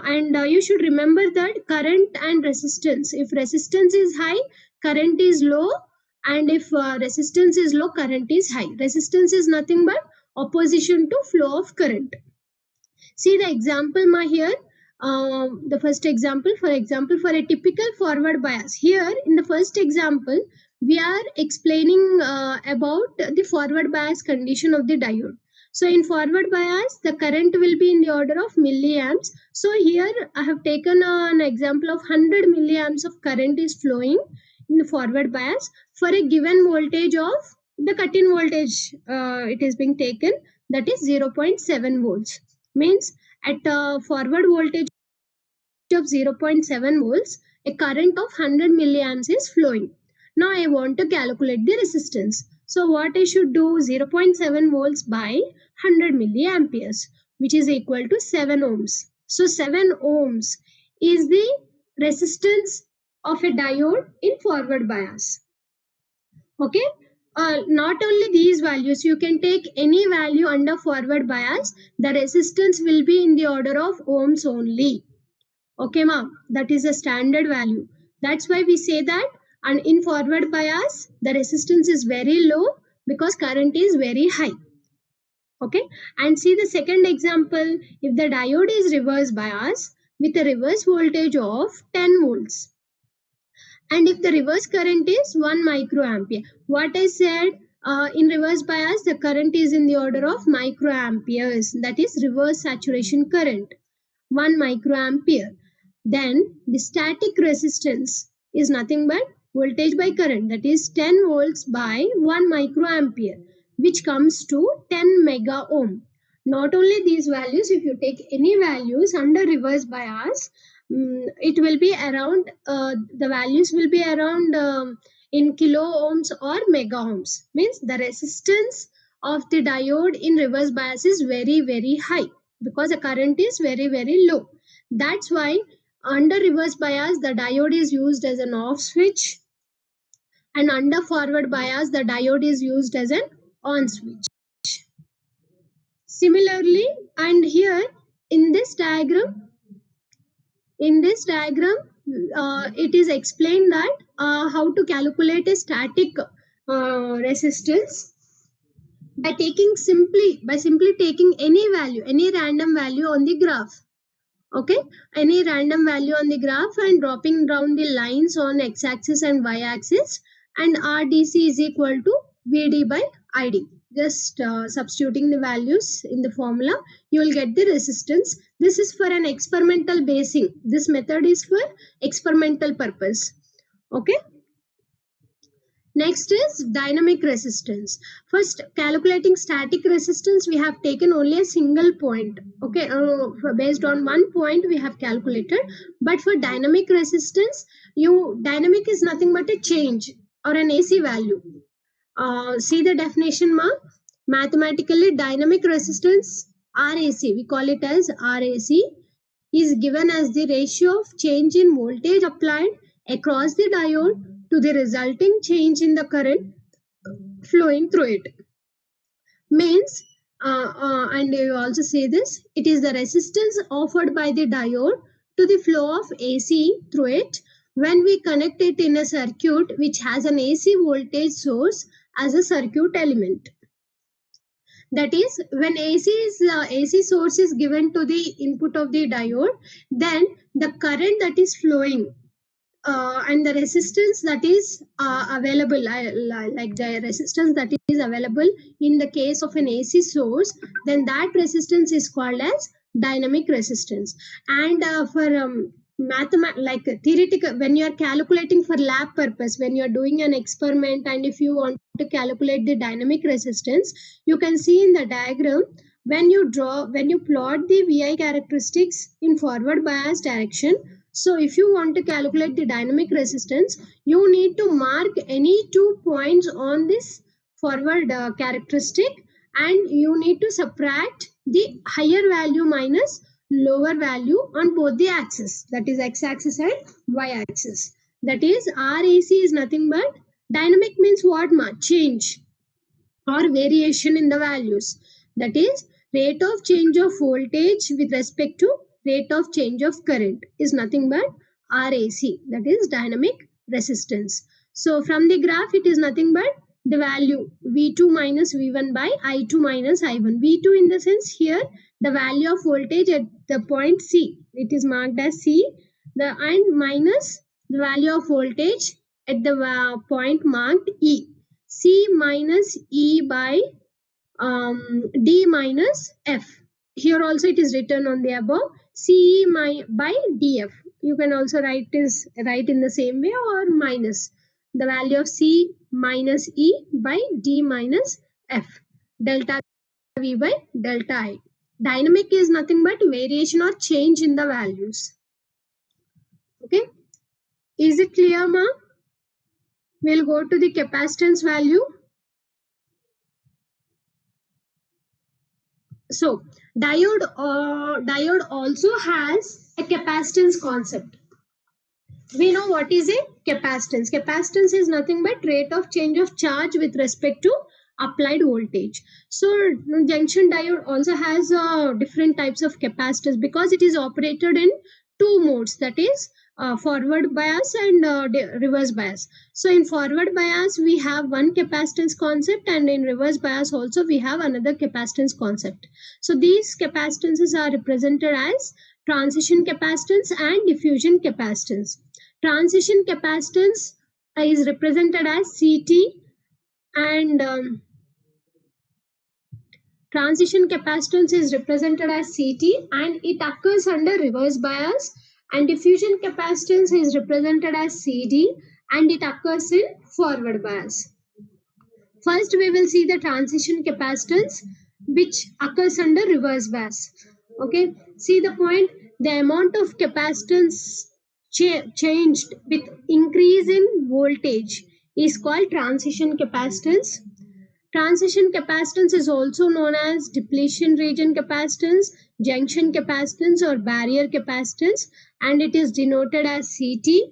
And you should remember that current and resistance, if resistance is high current is low, and if resistance is low current is high. Resistance is nothing but opposition to flow of current. See the example here. The first example, for example, for a typical forward bias, here in the first example we are explaining about the forward bias condition of the diode. So in forward bias the current will be in the order of milliamps. So here I have taken an example of 100 milliamps of current is flowing in the forward bias for a given voltage of the cut-in voltage. It is being taken, that is 0.7 volts. Means at a forward voltage of 0.7 volts, a current of 100 milliamps is flowing. Now I want to calculate the resistance. So what I should do? 0.7 volts by 100 milliamperes, which is equal to 7 ohms. So 7 ohms is the resistance of a diode in forward bias. Okay. Not only these values, you can take any value under forward bias. The resistance will be in the order of ohms only. Okay, ma'am, that is a standard value. That's why we say that, and in forward bias the resistance is very low because current is very high. Okay, and see the second example. If the diode is reverse bias with a reverse voltage of 10 volts, and if the reverse current is 1 microampere, what I said, in reverse bias the current is in the order of microamperes, that is reverse saturation current, 1 microampere. Then the static resistance is nothing but voltage by current, that is 10 volts by 1 microampere, which comes to 10 mega ohm. Not only these values, if you take any values under reverse bias, it will be around, the values will be around in kilo ohms or mega ohms. Means the resistance of the diode in reverse bias is very very high because the current is very very low. That's why under reverse bias the diode is used as an off switch, and under forward bias the diode is used as an on switch. Similarly, and here in this diagram, it is explained that how to calculate a static resistance by simply taking any value, any random value on the graph. Okay, any random value on the graph and dropping down the lines on x-axis and y-axis, and RDC is equal to VD by ID. just substituting the values in the formula, you will get the resistance. This is for an experimental basing. This method is for experimental purpose. Okay. Next is dynamic resistance. First, calculating static resistance, we have taken only a single point. Okay, based on one point we have calculated. But for dynamic resistance, dynamic is nothing but a change or an AC value. See the definition, ma. Mathematically, dynamic resistance RAC, we call it as RAC, is given as the ratio of change in voltage applied across the diode to the resulting change in the current flowing through it. Means, and you also say this, it is the resistance offered by the diode to the flow of AC through it when we connect it in a circuit which has an AC voltage source as a circuit element. That is, when AC source is given to the input of the diode, then the current that is flowing and the resistance that is available, like the resistance that is available in the case of an AC source, then that resistance is called as dynamic resistance. And for like theoretical, when you are calculating for lab purpose, when you are doing an experiment, and if you want to calculate the dynamic resistance, you can see in the diagram, when you plot the VI characteristics in forward bias direction. So if you want to calculate the dynamic resistance, you need to mark any 2 points on this forward characteristic, and you need to subtract the higher value minus lower value on both the axes, that is x-axis and y-axis. That is, RAC is nothing but, dynamic means what, ma? Change or variation in the values. That is, rate of change of voltage with respect to rate of change of current is nothing but RAC, that is dynamic resistance. So from the graph, it is nothing but the value V2 minus V1 by I2 minus I1. V2 in the sense here, the value of voltage at the point C, it is marked as C, and minus the value of voltage at the point marked E. C minus E by D minus F. Here also it is written on the above, CE by DF. You can also write in the same way, or minus the value of C minus E by D minus F. Delta V by delta I. Dynamic is nothing but variation or change in the values. Okay. Is it clear, ma? We'll go to the capacitance value. So diode also has a capacitance concept. We know what is a capacitance. Capacitance is nothing but rate of change of charge with respect to applied voltage. So junction diode also has different types of capacitors, because it is operated in two modes, that is forward bias and reverse bias. So in forward bias we have one capacitance concept, and in reverse bias also we have another capacitance concept. So these capacitances are represented as transition capacitance and diffusion capacitance. Transition capacitance is represented as CT, and transition capacitance is represented as CT, and it occurs under reverse bias. And diffusion capacitance is represented as CD, and it occurs in forward bias. First, we will see the transition capacitance, which occurs under reverse bias. Okay, see the point, the amount of capacitance changed with increase in voltage is called transition capacitance. Transition capacitance is also known as depletion region capacitance, junction capacitance, or barrier capacitance, and it is denoted as CT.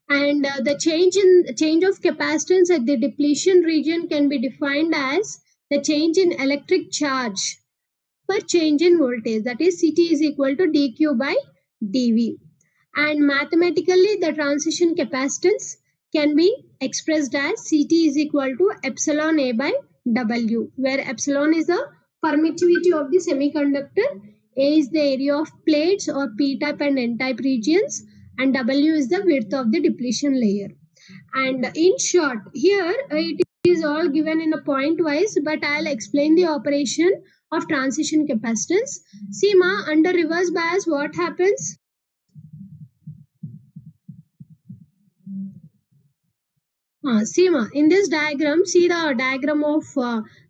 And the change of capacitance at the depletion region can be defined as the change in electric charge per change in voltage, that is CT is equal to dQ by dV. And mathematically, the transition capacitance can be expressed as CT is equal to epsilon A by W, where epsilon is the permittivity of the semiconductor, A is the area of plates or P-type and N-type regions, and W is the width of the depletion layer. And in short, here it is all given in a point wise, but I'll explain the operation of transition capacitance. See ma, under reverse bias what happens? See ma, in this diagram, see the diagram of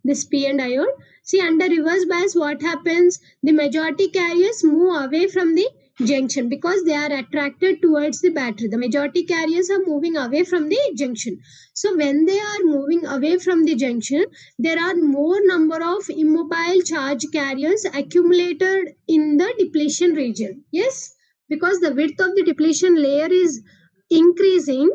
this P and diode. See, under reverse bias what happens? The majority carriers move away from the junction because they are attracted towards the battery. The majority carriers are moving away from the junction. So when they are moving away from the junction, there are more number of immobile charge carriers accumulated in the depletion region. Yes, because the width of the depletion layer is increasing,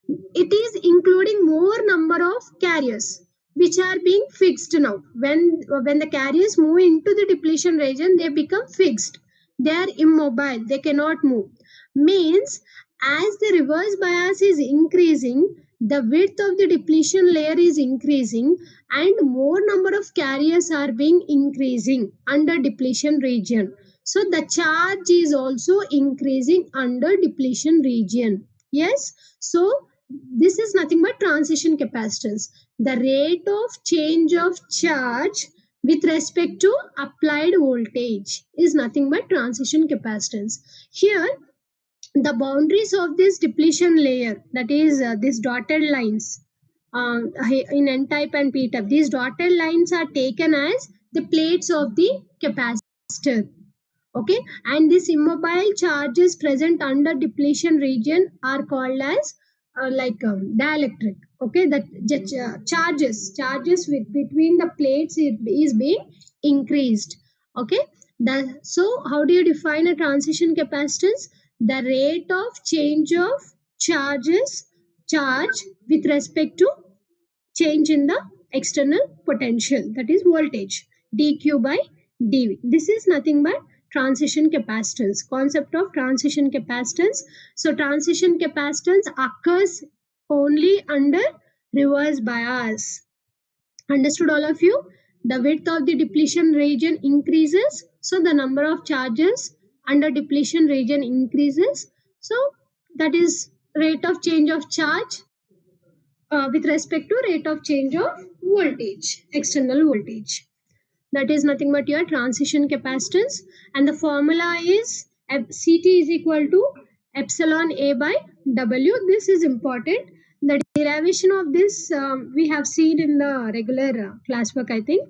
it is including more number of carriers which are being fixed now. When the carriers move into the depletion region, they become fixed. They are immobile. They cannot move. Means as the reverse bias is increasing, the width of the depletion layer is increasing and more number of carriers are being increasing under depletion region. So the charge is also increasing under depletion region. Yes. So this is nothing but transition capacitance. The rate of change of charge with respect to applied voltage is nothing but transition capacitance. Here, the boundaries of this depletion layer, that is these dotted lines in N-type and P-type, these dotted lines are taken as the plates of the capacitor. Okay, and these immobile charges present under depletion region are called as dielectric. Okay, that charges with between the plates is being increased. Okay, so how do you define a transition capacitance? The rate of change of charge with respect to change in the external potential, that is voltage, dq by dv. This is nothing but transition capacitance, concept of transition capacitance. So transition capacitance occurs only under reverse bias. Understood all of you? The width of the depletion region increases, so the number of charges under depletion region increases. So that is rate of change of charge with respect to rate of change of voltage, external voltage. That is nothing but your transition capacitance, and the formula is Ct is equal to epsilon A by W. This is important. The derivation of this we have seen in the regular classwork, I think.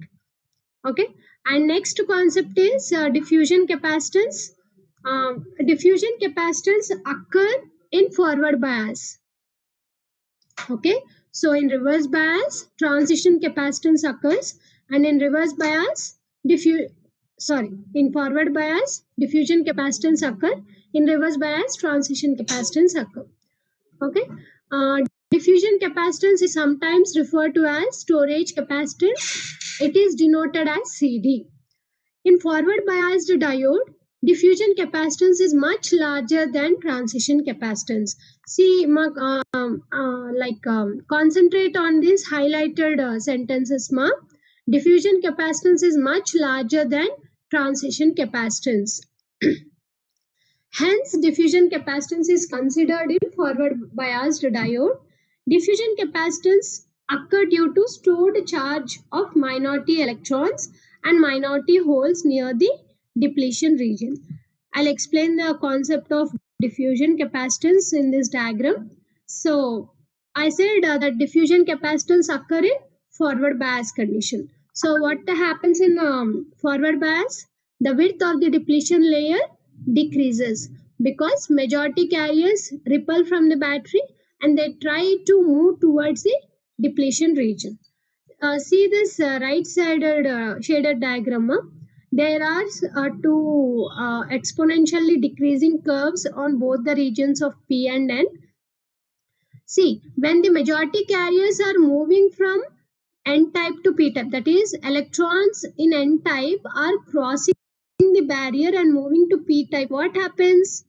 Okay, and next concept is diffusion capacitance. Diffusion capacitance occur in forward bias. Okay, so in reverse bias, transition capacitance occurs, and in reverse bias, in forward bias, diffusion capacitance occur. In reverse bias, transition capacitance occur. Okay, diffusion capacitance is sometimes referred to as storage capacitance. It is denoted as CD. In forward biased diode, diffusion capacitance is much larger than transition capacitance. See, concentrate on these highlighted sentences. Diffusion capacitance is much larger than transition capacitance. Hence, diffusion capacitance is considered in forward biased diode. Diffusion capacitance occur due to stored charge of minority electrons and minority holes near the depletion region. I'll explain the concept of diffusion capacitance in this diagram. So, I said that diffusion capacitance occur in forward bias condition. So, what happens in forward bias? The width of the depletion layer decreases because majority carriers repel from the battery and they try to move towards the depletion region. See this right-sided shaded diagram. There are two exponentially decreasing curves on both the regions of P and N. See, when the majority carriers are moving from N-type to P-type, that is, electrons in N-type are crossing the barrier and moving to P-type, what happens?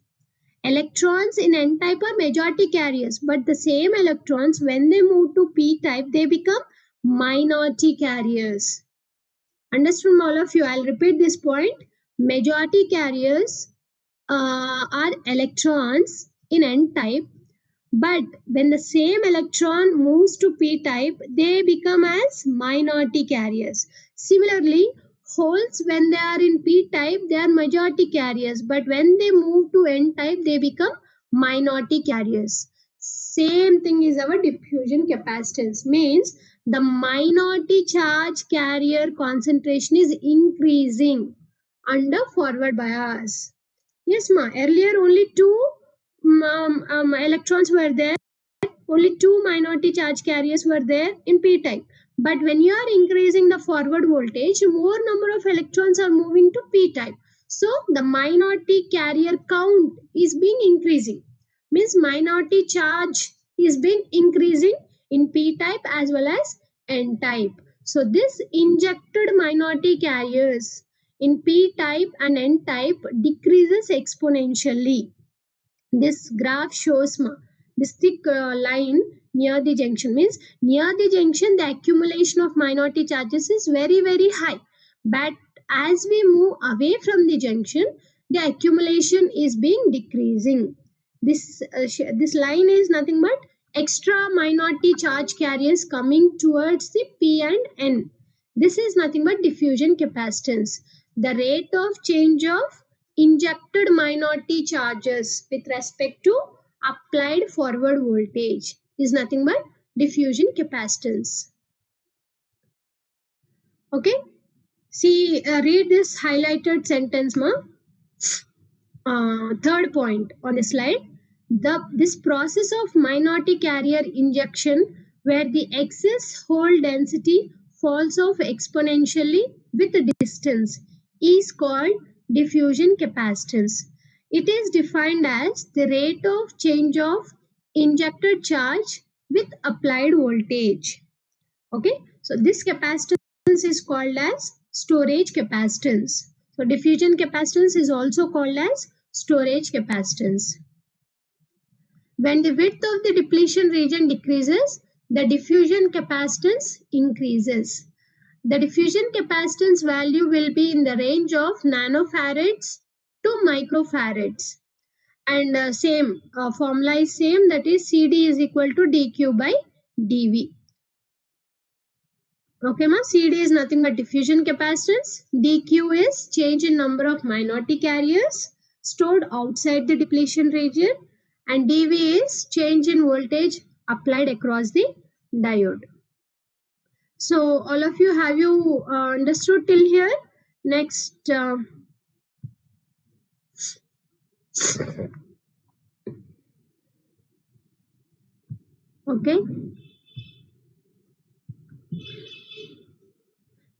Electrons in N-type are majority carriers, but the same electrons, when they move to P-type, they become minority carriers. Understood, all of you? I'll repeat this point. Majority carriers are electrons in N-type, But when the same electron moves to p-type, they become as minority carriers. Similarly, holes, when they are in p-type, they are majority carriers, but when they move to n-type, they become minority carriers. Same thing is our diffusion capacitance, means the minority charge carrier concentration is increasing under forward bias. Yes, ma. Earlier only two electrons were there. Only two minority charge carriers were there in p-type. But when you are increasing the forward voltage, more number of electrons are moving to p-type. So the minority carrier count is being increasing. Means minority charge is being increasing in p-type as well as n-type. So this injected minority carriers in p-type and n-type decreases exponentially. This graph shows this thick line near the junction, means near the junction the accumulation of minority charges is very high, but as we move away from the junction, the accumulation is being decreasing. This line is nothing but extra minority charge carriers coming towards the p and n. This is nothing but diffusion capacitance. The rate of change of injected minority charges with respect to applied forward voltage is nothing but diffusion capacitance. Okay, see, read this highlighted sentence, ma. Third point on the slide, this process of minority carrier injection where the excess hole density falls off exponentially with the distance is called diffusion capacitance. It is defined as the rate of change of injected charge with applied voltage. Okay, so this capacitance is called as storage capacitance. So diffusion capacitance is also called as storage capacitance. When the width of the depletion region decreases, the diffusion capacitance increases. The diffusion capacitance value will be in the range of nanofarads to microfarads. And same formula is same, that is CD is equal to dQ by dV. Okay, ma. CD is nothing but diffusion capacitance. dQ is change in number of minority carriers stored outside the depletion region, and dV is change in voltage applied across the diode. So all of you, have you understood till here? Next, okay.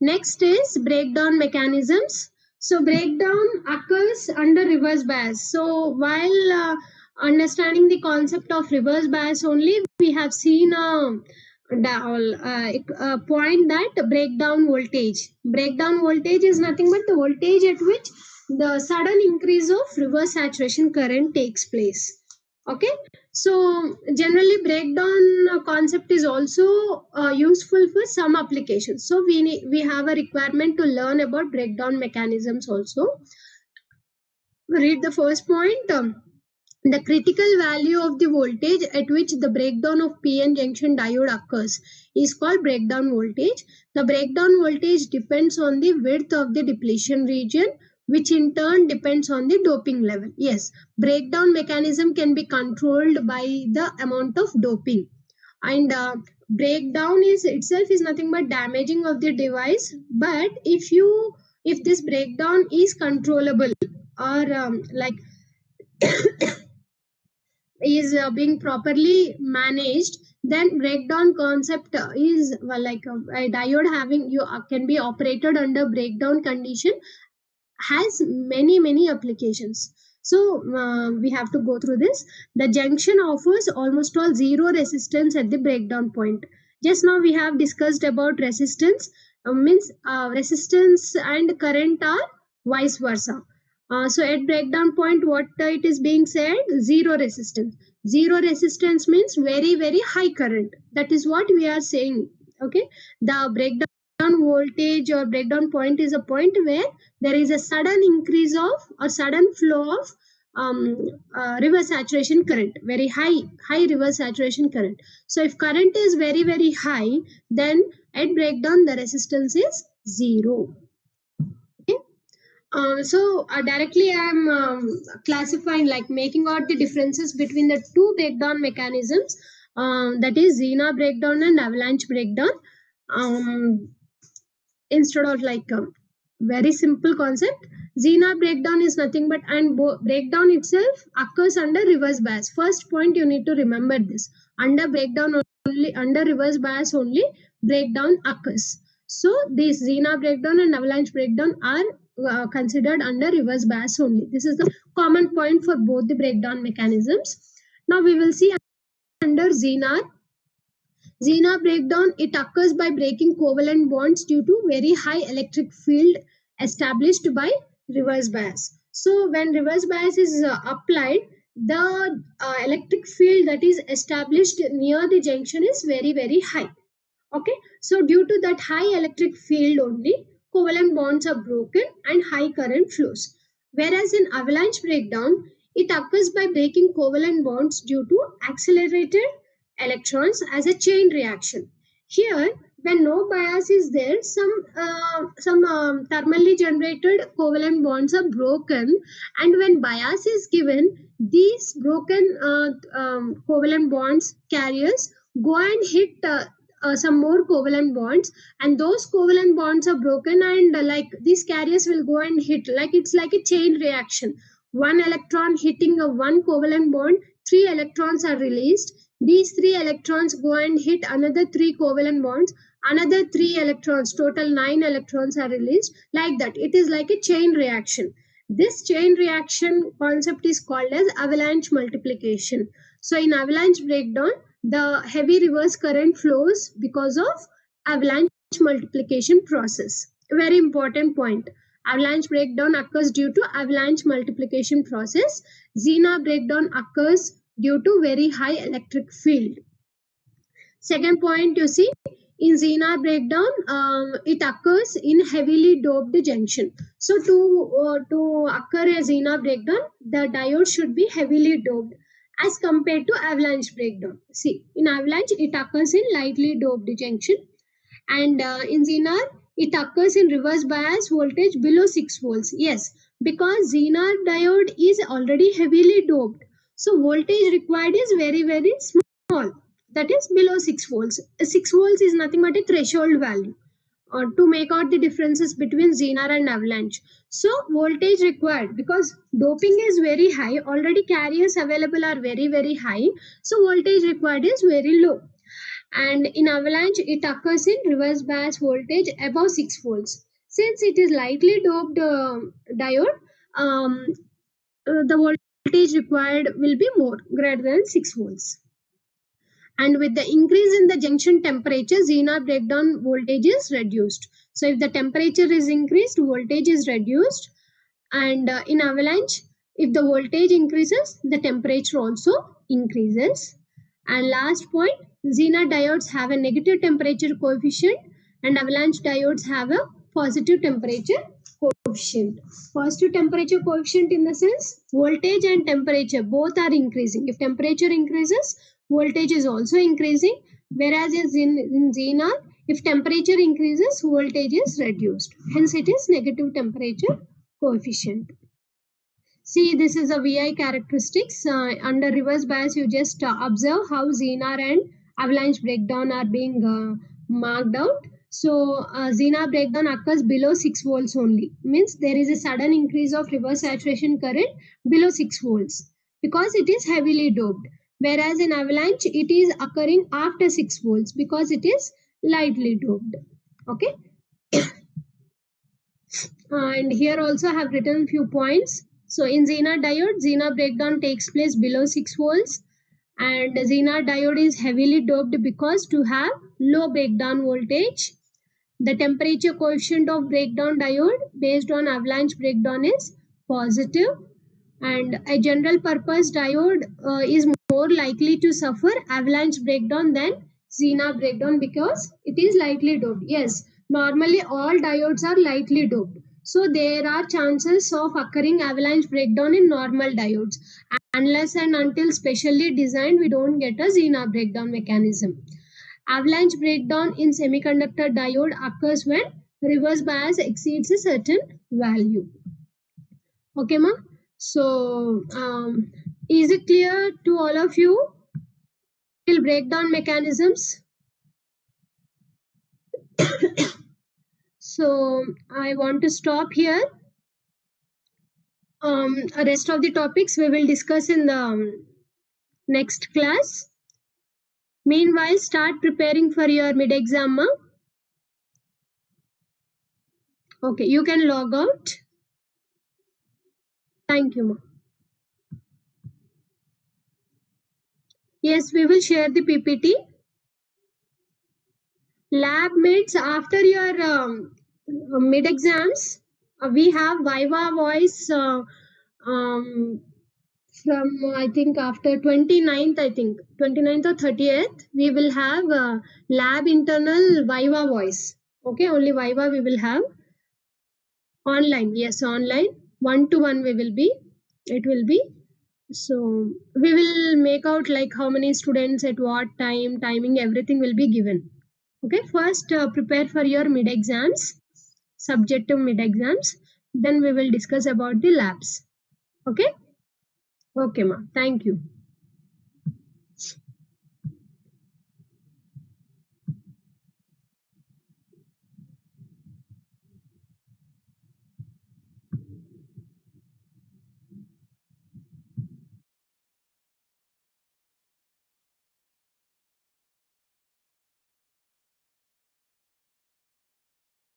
Next is breakdown mechanisms. So breakdown occurs under reverse bias. So while understanding the concept of reverse bias only, we have seen a point that breakdown voltage. Breakdown voltage is nothing but the voltage at which the sudden increase of reverse saturation current takes place. Okay, so generally breakdown concept is also useful for some applications. So we have a requirement to learn about breakdown mechanisms also. Read the first point. The critical value of the voltage at which the breakdown of PN junction diode occurs is called breakdown voltage. The breakdown voltage depends on the width of the depletion region, which in turn depends on the doping level. Yes, breakdown mechanism can be controlled by the amount of doping. And breakdown is itself is nothing but damaging of the device. But if this breakdown is controllable or is being properly managed, then breakdown concept is like a diode having can be operated under breakdown condition, has many applications. So we have to go through this. The junction offers almost all zero resistance at the breakdown point. Just now we have discussed about resistance, means resistance and current are vice versa. So at breakdown point, what it is being said, zero resistance. Zero resistance means very high current. That is what we are saying. Okay, the breakdown voltage or breakdown point is a point where there is a sudden increase of or sudden flow of reverse saturation current, very high reverse saturation current. So if current is very high, then at breakdown the resistance is 0. Okay. So directly I am classifying, like making out the differences between the two breakdown mechanisms, that is Zener breakdown and avalanche breakdown. Instead of like a very simple concept, Zener breakdown is nothing but, and breakdown itself occurs under reverse bias. First point you need to remember this: under breakdown only, under reverse bias only breakdown occurs. So this Zener breakdown and avalanche breakdown are considered under reverse bias only. This is the common point for both the breakdown mechanisms. Now we will see under Zener. Zener breakdown, it occurs by breaking covalent bonds due to very high electric field established by reverse bias. So when reverse bias is applied, the electric field that is established near the junction is very high. Okay, so due to that high electric field only, covalent bonds are broken and high current flows. Whereas in avalanche breakdown, it occurs by breaking covalent bonds due to accelerated electrons as a chain reaction. Here, when no bias is there, some thermally generated covalent bonds are broken, and when bias is given, these broken covalent bonds carriers go and hit some more covalent bonds, and those covalent bonds are broken, and like these carriers will go and hit, like it's like a chain reaction. One electron hitting a one covalent bond, 3 electrons are released. These 3 electrons go and hit another 3 covalent bonds, another 3 electrons, total 9 electrons are released. Like that, it is like a chain reaction. This chain reaction concept is called as avalanche multiplication. So in avalanche breakdown, the heavy reverse current flows because of avalanche multiplication process. A very important point. Avalanche breakdown occurs due to avalanche multiplication process. Zener breakdown occurs due to very high electric field. Second point, you see, in Zener breakdown, it occurs in heavily doped junction. So to occur a Zener breakdown, the diode should be heavily doped as compared to avalanche breakdown. See, in avalanche, it occurs in lightly doped junction, and in Zener, it occurs in reverse bias voltage below 6 volts. Yes, because Zener diode is already heavily doped, so voltage required is very small, that is below 6 volts. 6 volts is nothing but a threshold value to make out the differences between Zener and avalanche. So voltage required, because doping is very high, already carriers available are very high, so voltage required is very low. And in avalanche, it occurs in reverse bias voltage above 6 volts. Since it is lightly doped diode, the voltage required will be more, greater than 6 volts. And with the increase in the junction temperature, Zener breakdown voltage is reduced. So if the temperature is increased, voltage is reduced. And in avalanche, if the voltage increases, the temperature also increases. And last point, Zener diodes have a negative temperature coefficient, and avalanche diodes have a positive temperature coefficient. Positive temperature coefficient in the sense, voltage and temperature both are increasing. If temperature increases, voltage is also increasing. Whereas in Zener, if temperature increases, voltage is reduced. Hence, it is negative temperature coefficient. See, this is a VI characteristics. Under reverse bias, you just observe how Zener and avalanche breakdown are being marked out. So, Zener breakdown occurs below 6 volts only. Means there is a sudden increase of reverse saturation current below 6 volts because it is heavily doped. Whereas in avalanche, it is occurring after 6 volts because it is lightly doped. Okay. And here also I have written few points. So in Zener diode, Zener breakdown takes place below 6 volts, and Zener diode is heavily doped because to have low breakdown voltage. The temperature coefficient of breakdown diode based on avalanche breakdown is positive, and a general purpose diode is more likely to suffer avalanche breakdown than Zener breakdown because it is lightly doped. Yes, normally all diodes are lightly doped. So there are chances of occurring avalanche breakdown in normal diodes. Unless and until specially designed, we don't get a Zener breakdown mechanism. Avalanche breakdown in semiconductor diode occurs when reverse bias exceeds a certain value. Okay, ma? So, is it clear to all of you? Till breakdown mechanisms. So, I want to stop here. Rest of the topics we will discuss in the next class. Meanwhile, start preparing for your mid-exam, ma. Okay, you can log out. Thank you, ma. Yes, we will share the PPT. Lab mates, after your mid exams, we have Viva Voice from I think after 29th, I think 29th or 30th, we will have lab internal Viva Voice. Okay, only Viva we will have. Online, yes, online. 1-to-1 we will be. It will be. So we will make out like how many students at what time, timing, everything will be given. Okay, first prepare for your mid exams, subjective mid exams. Then we will discuss about the labs. Okay, okay, ma. Thank you.